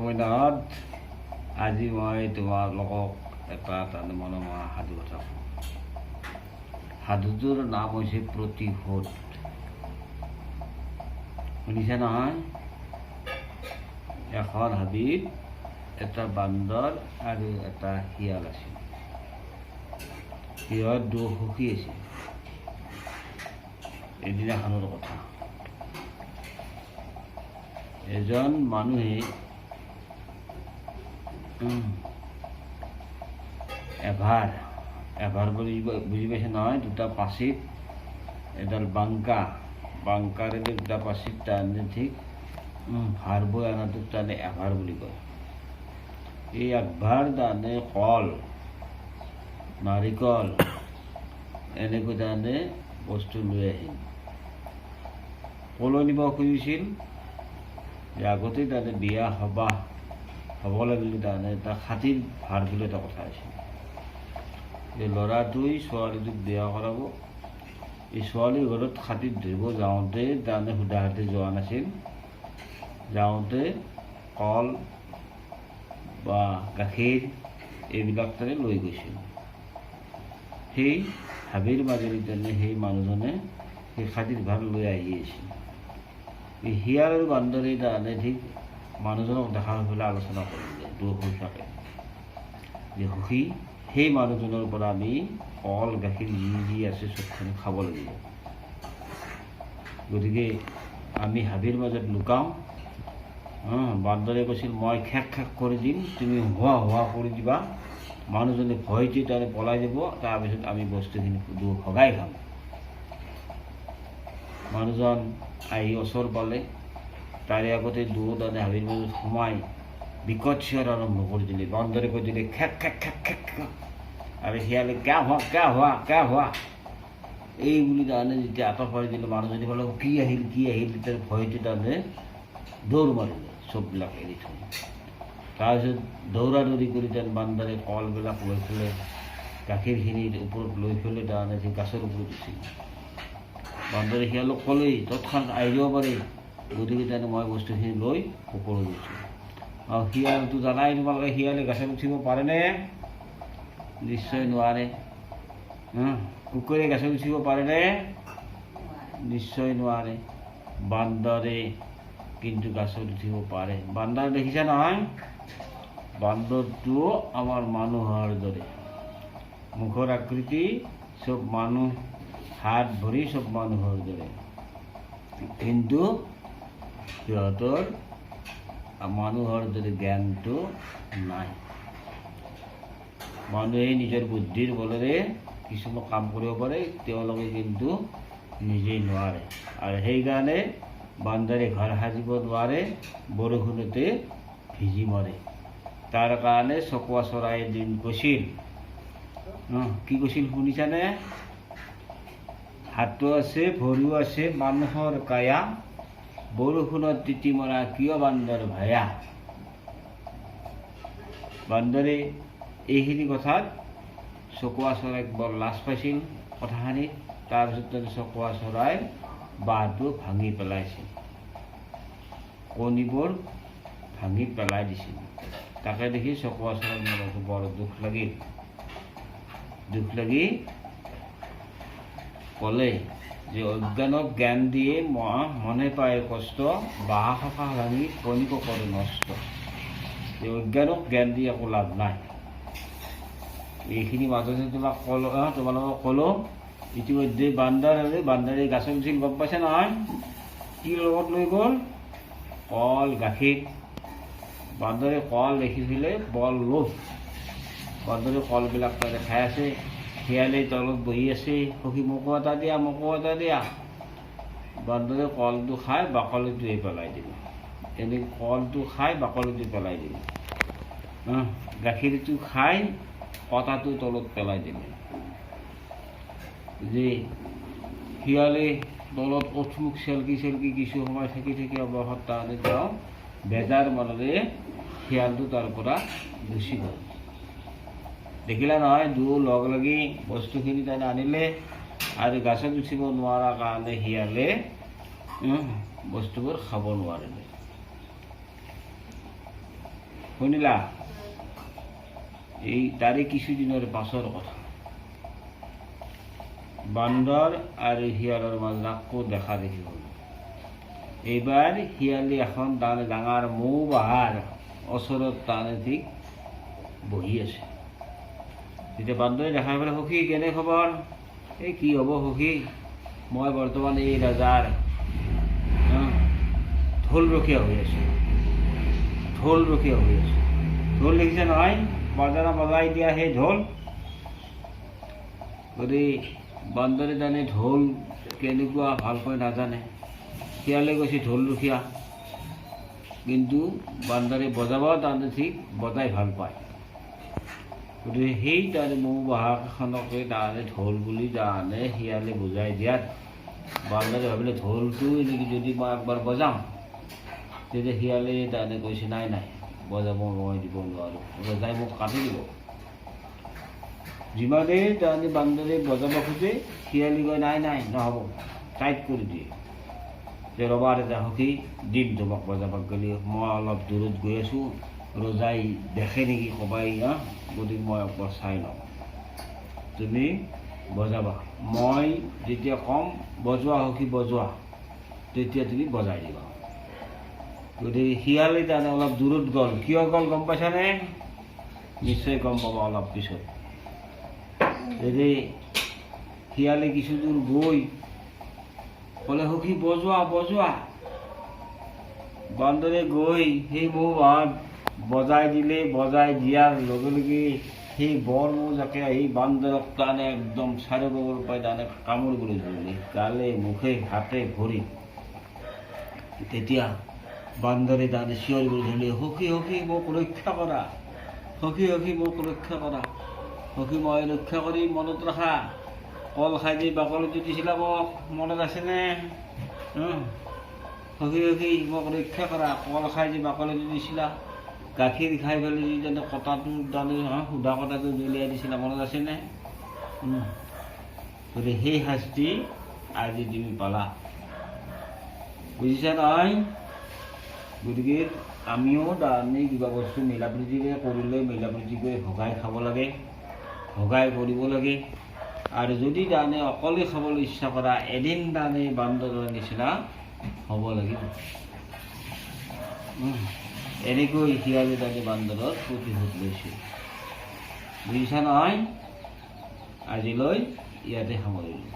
মইনাত আজি মই তোমালোকক এটা মনোমোহা সাধু কথা কওঁ। সাধুটোৰ নাম হৈছে প্ৰতিশোধ। শুনিছে নহয়? এখন হাবিত এটা বান্দৰ আৰু এটা শিয়াল আছিল। সিহঁত দুয়ো সুখী আছিল। এদিনাখনৰ কথা, এজন মানুহে এভাৰ বুলি বুজি পাইছে নহয়? দুটা পাচিত এডাল বাংকাৰেদি দুটা পাচিত টানে, ঠিক ভাৰ বৈ অনাটোক টানে এভাৰ বুলি কয়। এই একভাৰ টানে কল, নাৰিকল এনেকৈ টানে বস্তু লৈ আহিল। কলৈ নিব খুজিছিল? যে আগতে তাতে বিয়া সবাহ হ'ব লাগিলে তাৰমানে এটা খাতিৰ ভাৰ বুলি এটা কথা আছিল। যে ল'ৰাটোৱে ছোৱালীটোক বিয়া কৰাব। এই ছোৱালীৰ ঘৰত খাতিৰ ধৰিব যাওঁতে তাৰমানে সুধাহাতে যোৱা নাছিল। যাওঁতে কল বা গাখীৰ এইবিলাক তাৰে লৈ গৈছিল। সেই হাবিৰ মাজেদি তাৰমানে সেই মানুহজনে সেই খাতিৰ ভাৰ লৈ আহি আছিল। এই শিয়াল আৰু বান্দৰে তাৰমানে ঠিক মানুহজনক দেখা হৈ পেলাই আলোচনা কৰিলে, দুয়ো থাকে যে সুখী সেই মানুহজনৰ পৰা আমি কল গাখীৰ যি আছে চবখিনি খাব লাগিব। গতিকে আমি হাবিৰ মাজত লুকাওঁ। বান্দৰে কৈছিল মই খেক কৰি দিম, তুমি হোৱা কৰি দিবা। মানুহজনে ভয়তে তাৰে পলাই যাব, তাৰপিছত আমি বস্তুখিনি ভগাই খাম। মানুহজন আহি ওচৰ পালে, তাৰে আগতে দুয়োজনে হাবিৰ মাজত সোমাই বিকট চিঞৰ আৰম্ভ কৰি দিলে। বান্দৰে কৈ দিলে খেক আৰু শিয়ালে কিয় হোৱা এই বুলি তাৰমানে যেতিয়া আঁতৰ পাৰি দিলে, মানুহজনী ক'লে কি আহিল তেতিয়া ভয়তে তাৰমানে দৌৰ মাৰিলে, চববিলাক এৰি থৈ। তাৰপিছত দৌৰা দৌৰি কৰি তাৰ বান্দৰে কলবিলাক লৈ পেলাই গাখীৰখিনিৰ ওপৰত লৈ পেলাই তাৰমানে সেই গাছৰ ওপৰত উঠিল। বান্দৰে শিয়ালক ক'লেই তৎক্ষণাত আহি যাব পাৰে, গতিকে তাৰমানে মই বস্তুখিনি লৈ ওপৰত উঠিছোঁ। আৰু শিয়ালটো জানাই তোমালোকে, শিয়ালে গাছত উঠিব পাৰেনে? নিশ্চয় নোৱাৰে। কুকুৰে গাছত উঠিব পাৰেনে? নিশ্চয় নোৱাৰে। বান্দৰে কিন্তু গাছত উঠিব পাৰে। বান্দৰ দেখিছা নহয়? বান্দৰটো আমাৰ মানুহৰ দৰে, মুখৰ আকৃতি চব মানুহ, হাত ভৰি চব মানুহৰ দৰে, কিন্তু সিহঁতৰ মানুহৰ দৰে জ্ঞানটো নাই। মানুহে নিজৰ বুদ্ধিৰ বলেৰে কিছুমান কাম কৰিব পাৰে, তেওঁলোকে কিন্তু নিজেই নোৱাৰে। আৰু সেইকাৰণে বান্দৰে ঘৰ সাজিব নোৱাৰে, বৰষুণতে ভিজি মৰে। তাৰ কাৰণে চকুৱা চৰাই এদিন কৈছিল, কি কৈছিল শুনিছানে? হাতো আছে ভৰিও আছে মানুহৰ কায়া, বৰষুণত তিতি মৰা কিয় বান্দৰ ভায়া। বান্দৰে এইখিনি কথাত চকুৱা চৰাইক বৰ লাজ পাইছিল কথাখিনিত। তাৰপিছত চকুৱা চৰাইৰ বাঁহটো ভাঙি পেলাইছিল, কণীবোৰ ভাঙি পেলাই দিছিল। তাকে দেখি চকুৱা চৰাইৰ মনতো বৰ দুখ লাগি ক'লে যে অজ্ঞানক জ্ঞান দিয়ে মনে পায় কষ্ট, বাঁহ শাখা ভাঙি কণীকো কৰে নষ্ট। যে অজ্ঞানক জ্ঞান দি একো লাভ নাই। এইখিনি মাজতে তোমালোকক ক'লো। ইতিমধ্যে বান্দৰে গাছত উঠিল, গম পাইছে নহয়? কি লগত লৈ গ'ল? কল গাখীৰ। বান্দৰে কল দেখিছিলে বৰ লোভ। বান্দৰে কলবিলাক তাতে খাই আছে। শিয়ালে তলত বহি আছে, সখী মোকো এটা দিয়া। বান্দৰে কলটো খাই বাকলিটোৱে পেলাই দিলে। এনেকৈ কলটো খাই বাকলিটো পেলাই দিলে, গাখীৰটো খাই কটাটো তলত পেলাই দিলে। যে শিয়ালে তলত উঠমুখ চেলকি কিছু সময় থাকি অৱসৰ তাৰমানে তেওঁ বেজাৰ মনেৰে শিয়ালটো তাৰ পৰা গুচি গ'ল। দেখিলা নহয়? দুয়ো লগ লাগি বস্তুখিনি তাৰমানে আনিলে, আৰু গাছত উঠিব নোৱাৰা কাৰণে শিয়ালে বস্তুবোৰ খাব নোৱাৰিলে। শুনিলা এই তাৰে কিছুদিনৰ পাছৰ কথা বান্দৰ আৰু শিয়ালৰ মাজত আকৌ দেখা দেখি হ'ল এইবাৰ শিয়ালে এখন ডাঙৰ মৌ বাহাৰ ওচৰত ঠিক বহি আছে তেতিয়া বান্দৰে দেখাই পেলাই সখী কেনে খবৰ এই কি হ'ব সখী মই বৰ্তমান এই ৰজাৰ ঢোল ৰখীয়া হৈ আছোঁ ঢোল দেখিছে নহয় বজাই দিয়া সেই ঢোল গতিকে বান্দৰে জানে ঢোল কেনেকুৱা ভালকৈ নাজানে শিয়ালে কৈছে ঢোল ৰখীয়া কিন্তু বান্দৰে বজাব তাৰমানে ঠিক বজাই ভাল পায় গতিকে সেই তাৰমানে মৌ বাহাখনকে তাৰমানে ঢোল বুলি তাৰমানে শিয়ালে বুজাই দিয়াত বান্দৰে ভাবিলে ঢোলটো এনেকৈ যদি মই একবাৰ বজাম তেতিয়া শিয়ালে তাৰমানে কৈছে নাই বজাব মই দিব নোৱাৰোঁ ৰজাই মোক কাটি দিব যিমানেই তাৰমানে বান্দৰে বজাব খোজে শিয়ালে কয় নাই নহ'ব টাইট কৰি দিয়ে যে ৰবাৰ এটা সখী দিম তোমাক বজাবাক গ'লে মই অলপ দূৰত গৈ আছোঁ ৰজাই দেখে নেকি ক'বাই গতিকে মই একবাৰ চাই লওঁ তুমি বজাবা মই যেতিয়া ক'ম বজোৱা সখী বজোৱা তেতিয়া তুমি বজাই দিবা গতিকে শিয়ালে তাৰমানে অলপ দূৰত গ'ল কিয় গ'ল গম পাইছানে নিশ্চয় গম পাবা অলপ পিছত যদি শিয়ালে কিছু দূৰ গৈ ক'লে সখী বজোৱা বান্দৰে গৈ সেই মৌ বাহাত বজাই দিলে বজাই দিয়াৰ লগে লগে সেই বৰ মৌজাকে আহি বান্দৰক তাৰমানে একদম চাৰিওবাৰ পাই তাৰমানে কামুৰিবলৈ ধৰিলে গালে মুখে হাতে ভৰি তেতিয়া বান্দৰে তাৰমানে চিঞৰিবলৈ ধৰিলে সখী মোক ৰক্ষা কৰা সখী মোক ৰক্ষা কৰা সখী মই ৰক্ষা কৰি মনত ৰখা কল খাই দি বাকলিটো দিছিলা মোক মনত আছেনে সখী মোক ৰক্ষা কৰা কল খাই দি বাকলিটো দিছিলা গাখীৰ খাই পেলাই যি যেনে কটাটো তাৰমানে সুধা কটাটো দলিয়াই দিছিলা মনত আছেনে গতিকে সেই শাস্তি আজি তুমি পালা বুজিছা নহয় গতিকে আমিও তাৰমানে কিবা বস্তু মিলা প্ৰীতিৰে কৰিলে মিলা প্ৰীতিকৈ ভগাই খাব লাগে ভগাই কৰিব লাগে আৰু যদি তাৰমানে অকলে খাবলৈ ইচ্ছা কৰা এদিন তাৰমানে বান্দৰৰ নিচিনা হ'ব লাগিব এনেকৈ শিয়ালে তাৰমানে বান্দৰৰ প্ৰতিশোধ লৈছিল বুজিছা নহয় আজিলৈ ইয়াতে সামৰিলোঁ